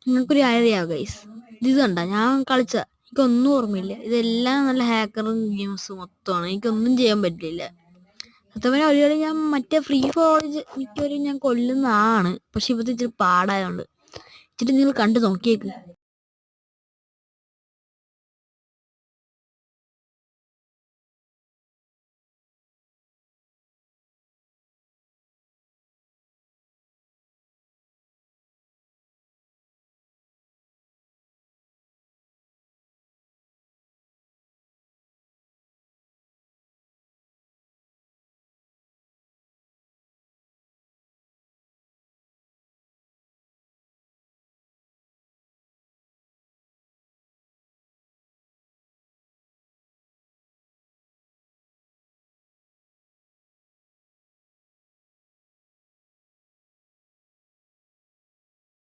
നിങ്ങൾക്കൊരു idea guys, ഇത് കണ്ട ഞാൻ കളിച്ച എനിക്കൊന്നും ഓർമ്മയില്ല. ഇതെല്ലാം നല്ല ഹാക്കറും ഗെയിംസ് മൊത്തമാണ്. എനിക്കൊന്നും ചെയ്യാൻ പറ്റില്ല. സത്യമായ ഒരു കളി ഞാൻ മറ്റേ ഫ്രീ ഫോളേജ് മിക്കവരും ഞാൻ കൊല്ലുന്നതാണ്. പക്ഷെ ഇവത്തെ ഇച്ചിരി പാടായതുകൊണ്ട് ഇച്ചിരി നിങ്ങൾ കണ്ടു നോക്കിയേക്ക്.